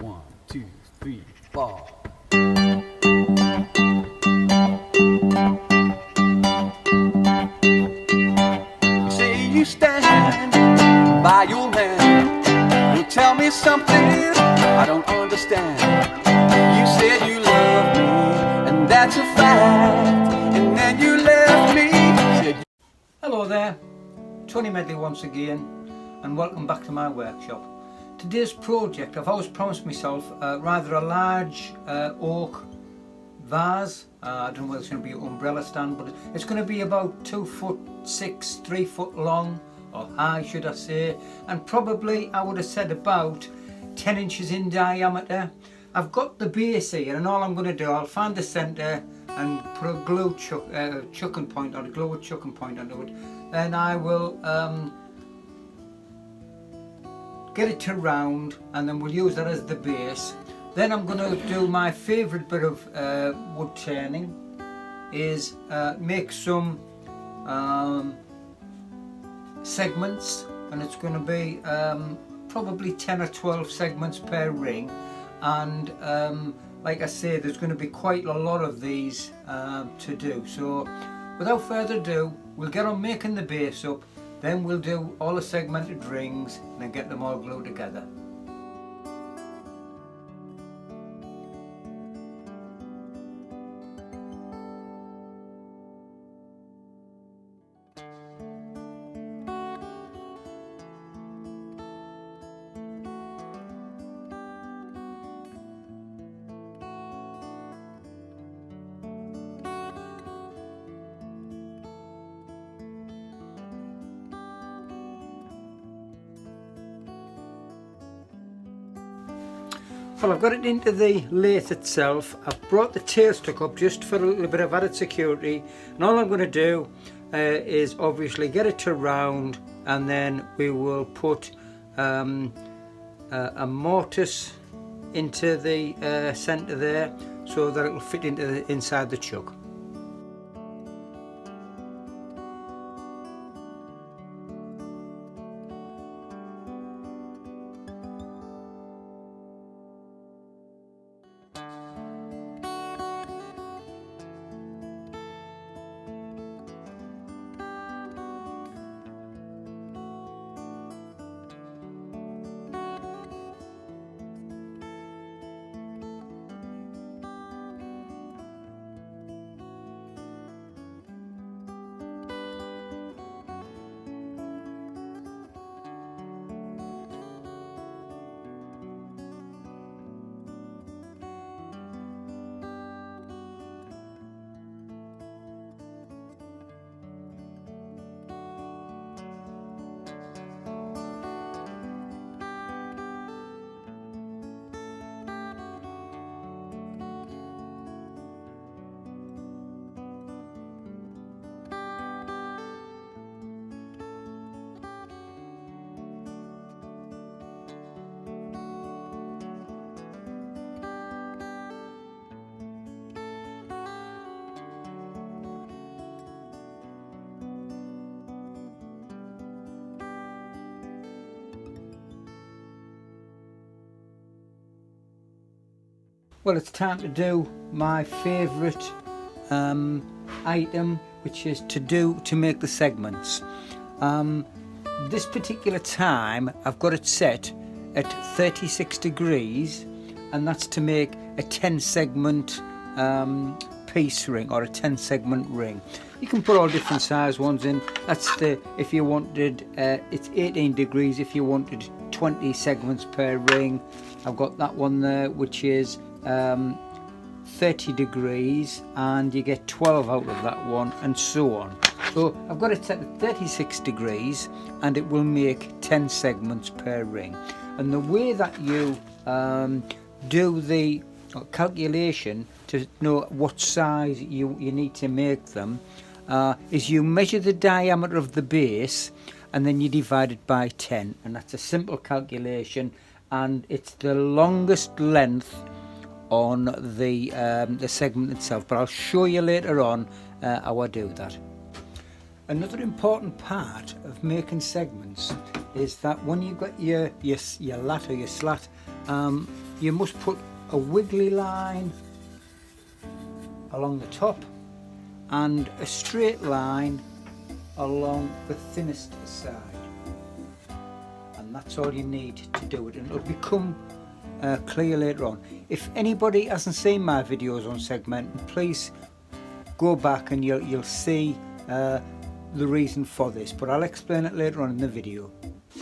1, 2, 3, 4. You say you stand by your man. You tell me something I don't understand. You said you love me, and that's a fact. And then you left me. Hello there, Tony Medley once again, and welcome back to my workshop. Today's project, I've always promised myself rather a large oak vase. I don't know whether it's going to be an umbrella stand, but it's going to be about 2'6", 3 foot long, or high should I say, and probably I would have said about 10 inches in diameter. I've got the base here, and all I'm going to do, I'll find the centre and put a glue chucking point on, a glue chucking point onto it. Then I will get it to round, and then we'll use that as the base. Then I'm going to do my favourite bit of wood turning, is make some segments, and it's going to be probably 10 or 12 segments per ring, and like I say, there's going to be quite a lot of these to do. So without further ado, we'll get on making the base up, then we'll do all the segmented rings and then get them all glued together. Well, I've got it into the lathe itself. I've brought the tailstock up just for a little bit of added security, and all I'm going to do is obviously get it to round, and then we will put a mortise into the centre there so that it will fit into inside the chuck. Well, it's time to do my favourite item, which is to make the segments. This particular time I've got it set at 36 degrees, and that's to make a 10 segment piece ring, or a 10 segment ring. You can put all different size ones in. That's the, if you wanted, it's 18 degrees if you wanted 20 segments per ring. I've got that one there, which is 30 degrees, and you get 12 out of that one, and so on. So I've got it set at 36 degrees, and it will make 10 segments per ring. And the way that you do the calculation to know what size you need to make them is you measure the diameter of the base, and then you divide it by 10, and that's a simple calculation, and it's the longest length on the segment itself, but I'll show you later on how I do that. Another important part of making segments is that when you've got your lat or your slat you must put a wiggly line along the top and a straight line along the thinnest side, and that's all you need to do it, and it'll become clear later on. If anybody hasn't seen my videos on segmenting, please go back and you'll see the reason for this, but I'll explain it later on in the video.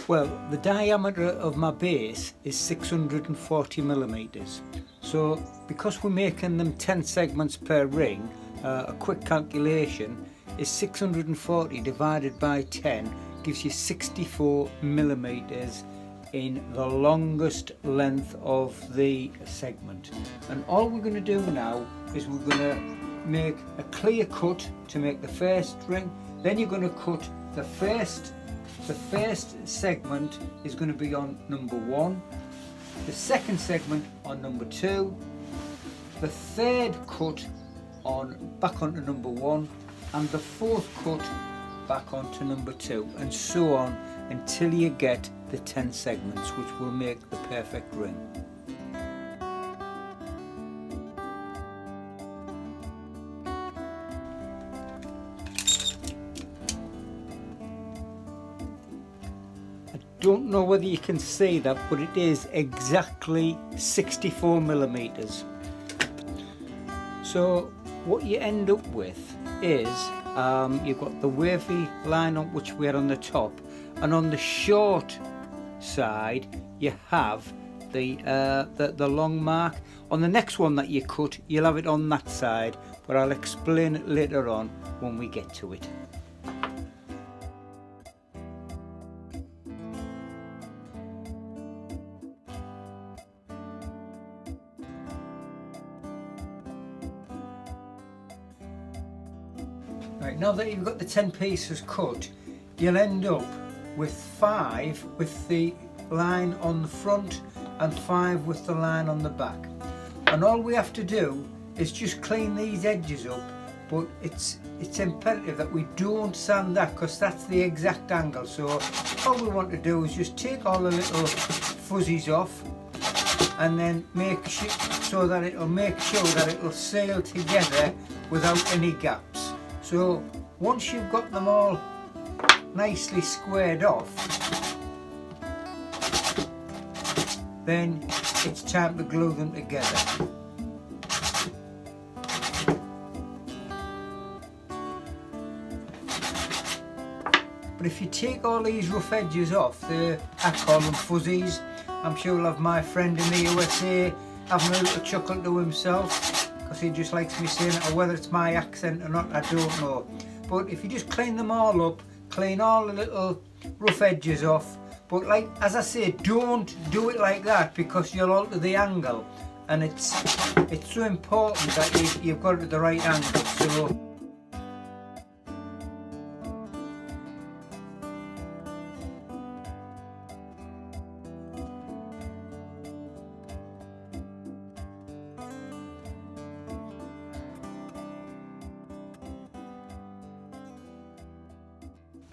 Well, the diameter of my base is 640 millimeters, so because we're making them 10 segments per ring, a quick calculation is 640 divided by 10 gives you 64 millimeters in the longest length of the segment. And all we're going to do now is we're going to make a clear cut to make the first ring. Then you're going to cut the first segment is going to be on number 1, the second segment on number 2, the third cut back onto number 1, and the fourth cut back onto number 2, and so on until you get the 10 segments, which will make the perfect ring. I don't know whether you can see that, but it is exactly 64 millimeters. So what you end up with is you've got the wavy line on which we're on the top, and on the short side you have the long mark. On the next one that you cut, you'll have it on that side, but I'll explain it later on when we get to it. Right, now that you've got the 10 pieces cut, you'll end up with 5 with the line on the front and 5 with the line on the back. And all we have to do is just clean these edges up, but it's imperative that we don't sand that, because that's the exact angle. So all we want to do is just take all the little fuzzies off and then make sure so that it'll make sure that it'll seal together without any gaps. So once you've got them all nicely squared off, then it's time to glue them together. But if you take all these rough edges off, I call them fuzzies. I'm sure you'll have my friend in the USA having a little chuckle to himself, because he just likes me saying it, or whether it's my accent or not, I don't know. But if you just clean them all up, clean all the little rough edges off, but like as I say, don't do it like that, because you'll alter the angle, and it's so important that you've got it at the right angle. So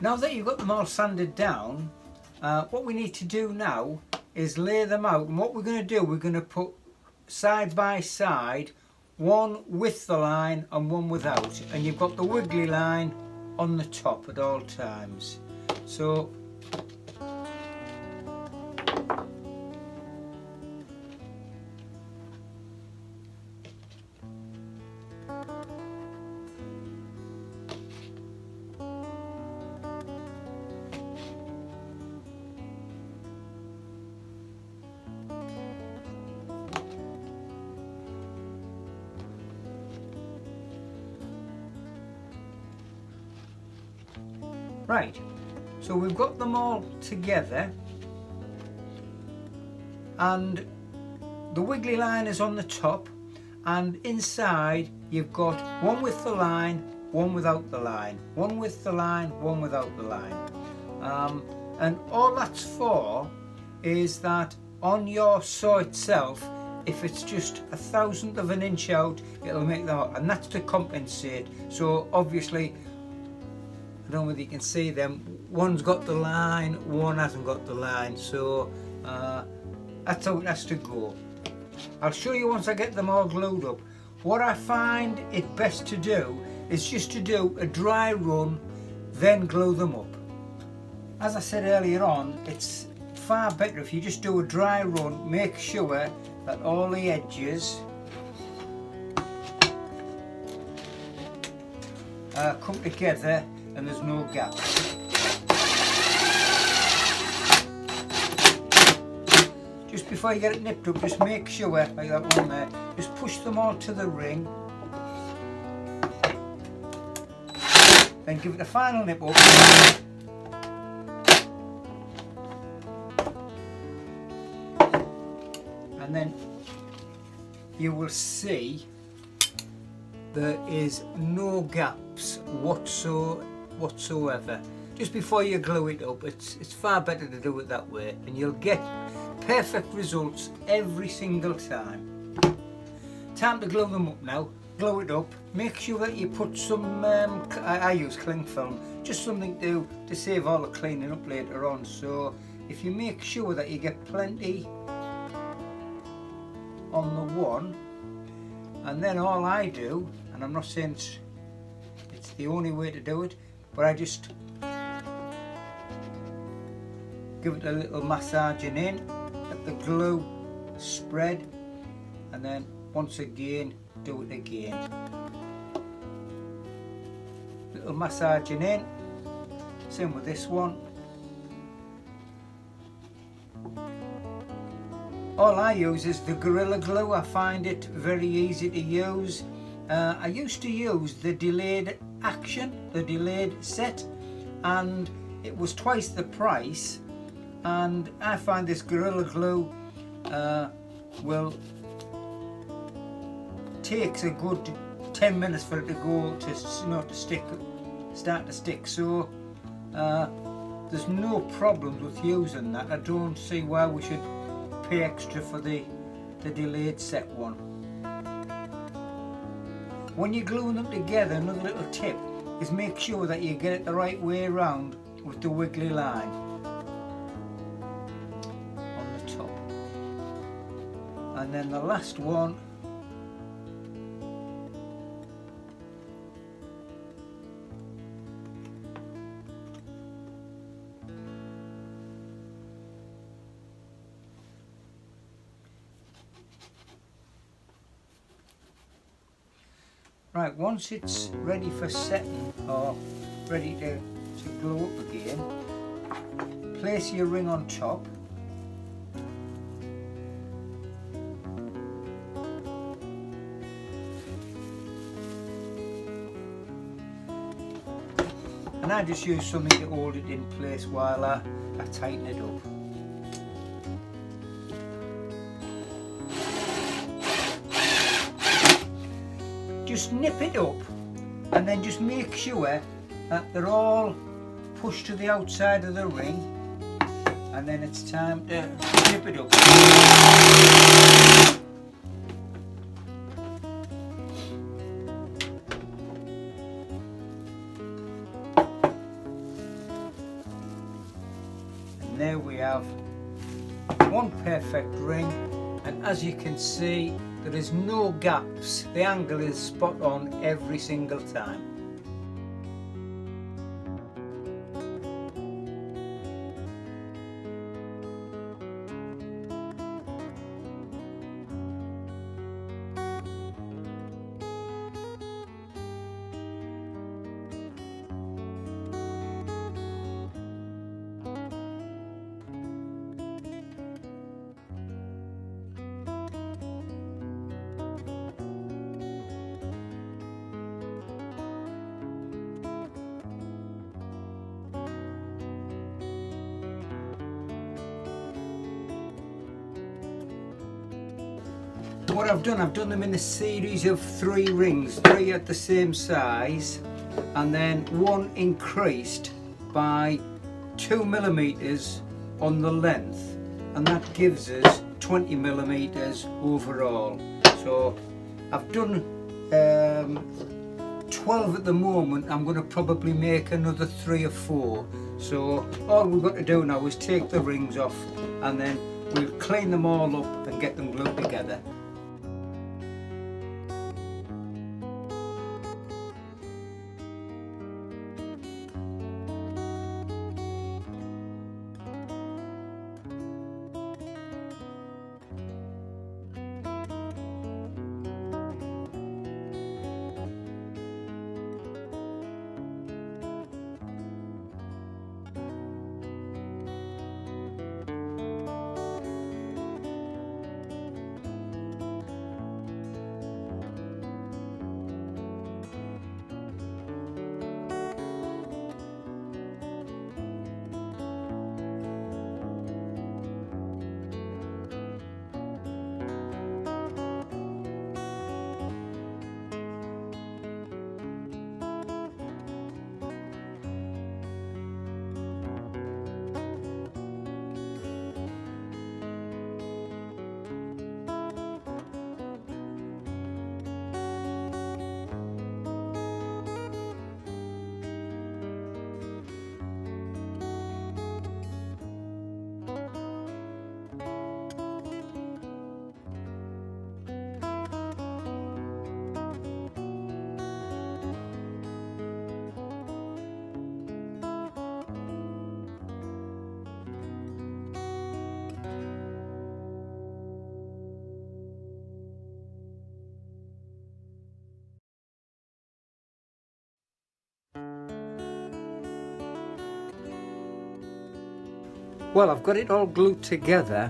now that you've got them all sanded down, what we need to do now is lay them out. And what we're going to do, we're going to put side by side, one with the line and one without. And you've got the wiggly line on the top at all times. So right, so we've got them all together, and the wiggly line is on the top, and inside you've got one with the line, one without the line, one with the line, one without the line. And all that's for is that on your saw itself, if it's just 1/1000 of an inch out, it'll make that, and that's to compensate. So obviously, I don't know whether you can see them, one's got the line, one hasn't got the line, so that's how it has to go. I'll show you once I get them all glued up. What I find it best to do is just to do a dry run, then glue them up. As I said earlier on, it's far better if you just do a dry run. Make sure that all the edges come together and there's no gaps. Just before you get it nipped up, just make sure, like that one there, just push them all to the ring. Then give it a final nip up. And then you will see there is no gaps whatsoever. Just before you glue it up, it's far better to do it that way, and you'll get perfect results every single time. Time to glue them up now. Glue it up. Make sure that you put some, I use cling film, just something to save all the cleaning up later on. So if you make sure that you get plenty on the one, and then all I do, and I'm not saying it's the only way to do it, but I just give it a little massaging in, let the glue spread, and then once again do it again. Little massaging in, same with this one. All I use is the Gorilla Glue. I find it very easy to use. I used to use the delayed action, the delayed set, and it was twice the price. And I find this Gorilla Glue will takes a good 10 minutes for it to go to start to stick. So there's no problems with using that. I don't see why we should pay extra for the delayed set one. When you're gluing them together, another little tip is make sure that you get it the right way around with the wiggly line on the top. And then the last one, right, once it's ready for setting or ready to glue up again, place your ring on top. And I just use something to hold it in place while I tighten it up. Just nip it up, and then just make sure that they're all pushed to the outside of the ring, and then it's time to nip it up. And there we have one perfect ring, and as you can see, there is no gaps. The angle is spot on every single time. What I've done them in a series of 3 rings, 3 at the same size, and then one increased by 2mm on the length, and that gives us 20mm overall. So I've done 12 at the moment. I'm going to probably make another 3 or 4. So all we've got to do now is take the rings off and then we'll clean them all up and get them glued together. Well, I've got it all glued together,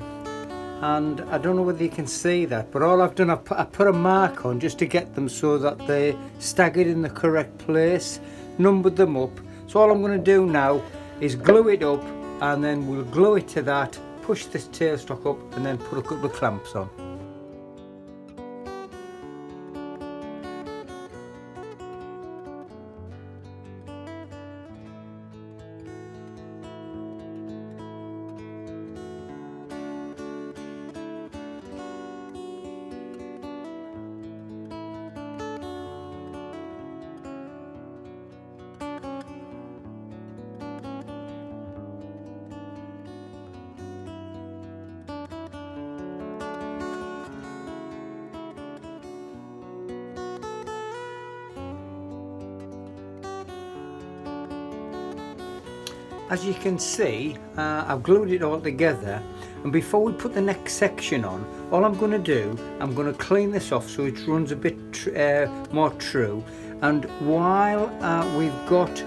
and I don't know whether you can see that, but all I've done, I put a mark on just to get them so that they're staggered in the correct place, numbered them up. So all I'm going to do now is glue it up, and then we'll glue it to that, push this tailstock up, and then put a couple of clamps on. As you can see, I've glued it all together, and before we put the next section on, all I'm going to do, I'm going to clean this off so it runs a bit more true. And while we've got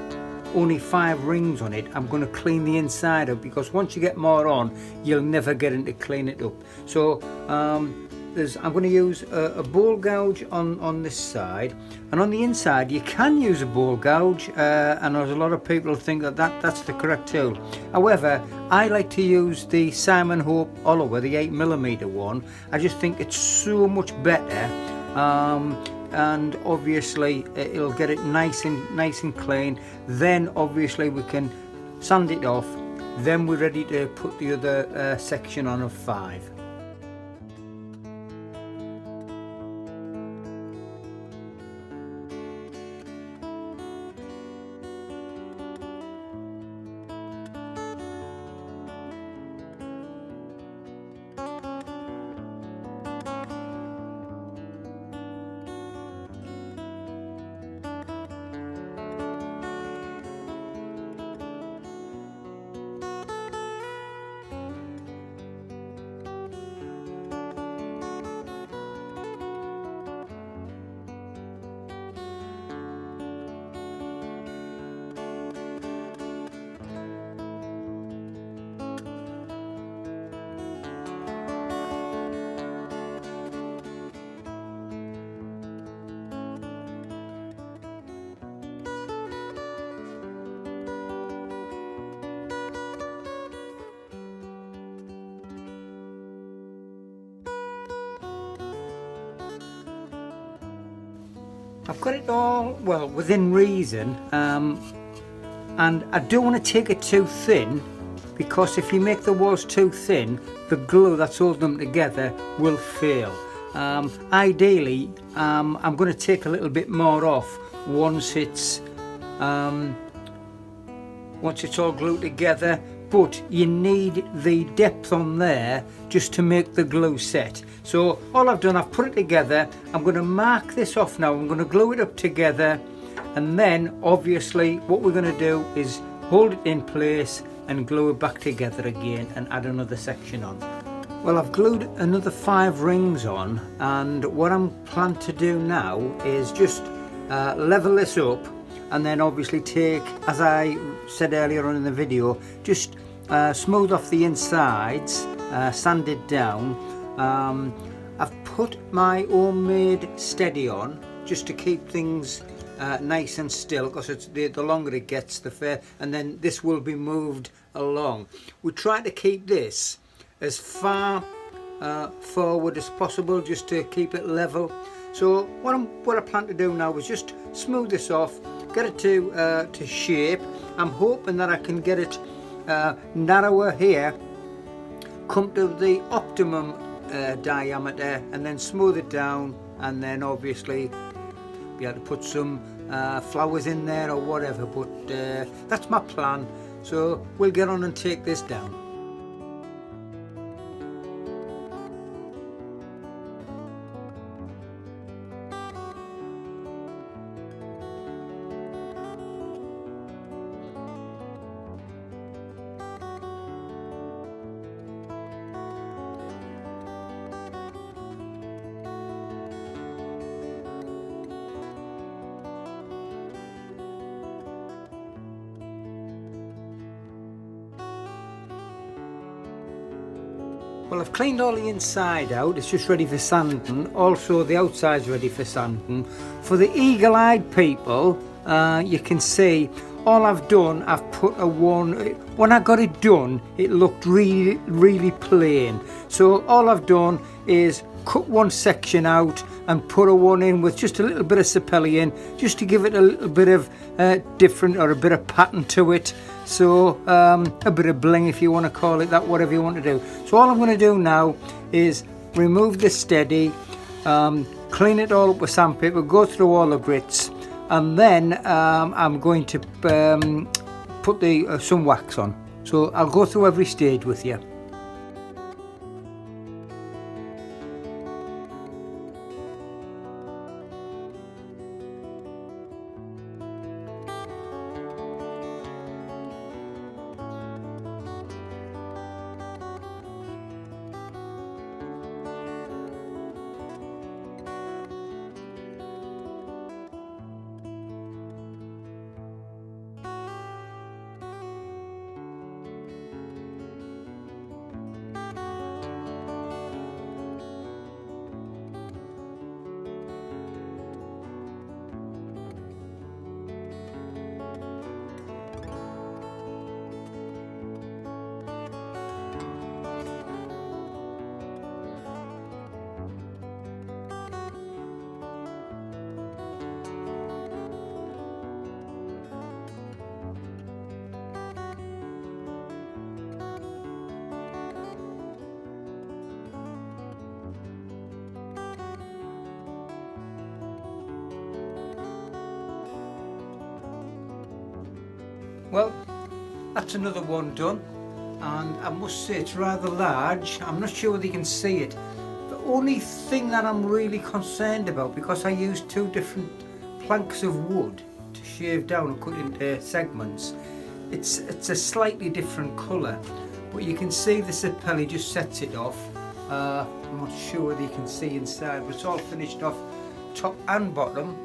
only 5 rings on it, I'm going to clean the inside up, because once you get more on, you'll never get in to clean it up. So I'm going to use a bowl gouge on this side, and on the inside you can use a bowl gouge, and there's a lot of people who think that's the correct tool. However, I like to use the Simon Hope Oliver, the 8mm one. I just think it's so much better, and obviously it'll get it nice and clean. Then obviously we can sand it off, then we're ready to put the other section on of 5. I've got it all, well, within reason, and I don't want to take it too thin, because if you make the walls too thin, the glue that's holding them together will fail. Ideally, I'm going to take a little bit more off once it's all glued together, but you need the depth on there just to make the glue set. So all I've done, I've put it together. I'm going to mark this off now. I'm going to glue it up together, and then obviously what we're going to do is hold it in place and glue it back together again and add another section on. Well, I've glued another 5 rings on, and what I'm planning to do now is just level this up, and then obviously take, as I said earlier on in the video, just smooth off the insides, sand it down. I've put my homemade steady on just to keep things nice and still, because it's the longer it gets the fair, and then this will be moved along. We try to keep this as far forward as possible just to keep it level. So what I plan to do now is just smooth this off, get it to shape. I'm hoping that I can get it narrower here, come to the optimum diameter, and then smooth it down, and then obviously be able to put some flowers in there or whatever, but that's my plan. So we'll get on and take this down. Well, I've cleaned all the inside out, it's just ready for sanding. Also the outside's ready for sanding. For the eagle-eyed people, you can see all I've done, I've put a one. When I got it done, it looked really plain. So all I've done is cut one section out and put a one in with just a little bit of sapelli in, just to give it a little bit of different, or a bit of pattern to it. So a bit of bling, if you want to call it that, whatever you want to do. So all I'm going to do now is remove this steady, clean it all up with sandpaper, go through all the grits, and then I'm going to put the some wax on. So I'll go through every stage with you. Well, that's another one done, and I must say it's rather large. I'm not sure whether you can see it. The only thing that I'm really concerned about, because I used 2 different planks of wood to shave down and cut into segments, it's a slightly different colour, but you can see the sapelli just sets it off. I'm not sure whether you can see inside, but it's all finished off top and bottom,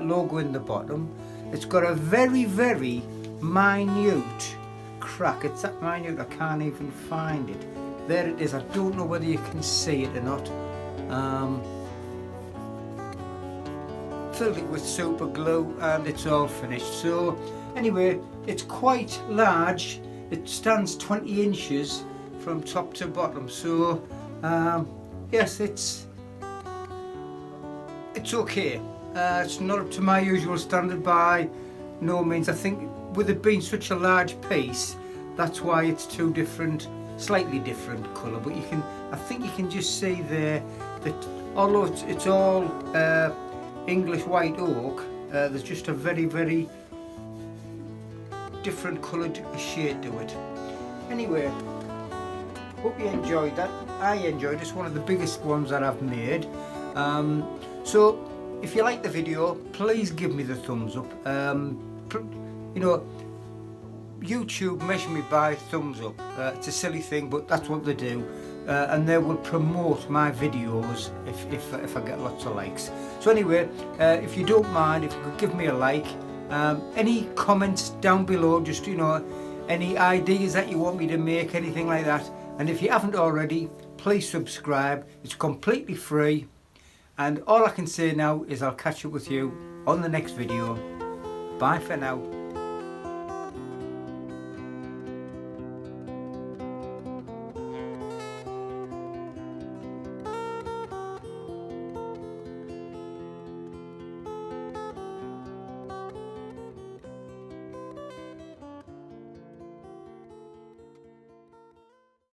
logo in the bottom. It's got a very minute crack. It's that minute I can't even find it. There it is. I don't know whether you can see it or not. Filled it with super glue and it's all finished. So anyway, it's quite large. It stands 20 inches from top to bottom. So yes, it's okay. It's not up to my usual standard by no means. I think with it being such a large piece, that's why it's 2 different, slightly different colour. But you can, I think you can just see there that although it's all English white oak, there's just a very different coloured shade to it. Anyway, hope you enjoyed that. I enjoyed it. It's one of the biggest ones that I've made. So if you like the video, please give me the thumbs up. You know, YouTube measure me by thumbs up. It's a silly thing, but that's what they do, and they will promote my videos if I get lots of likes. So anyway, if you don't mind, if you could give me a like. Any comments down below, just, you know, any ideas that you want me to make, anything like that. And if you haven't already, please subscribe. It's completely free. And all I can say now is I'll catch up with you on the next video. Bye for now.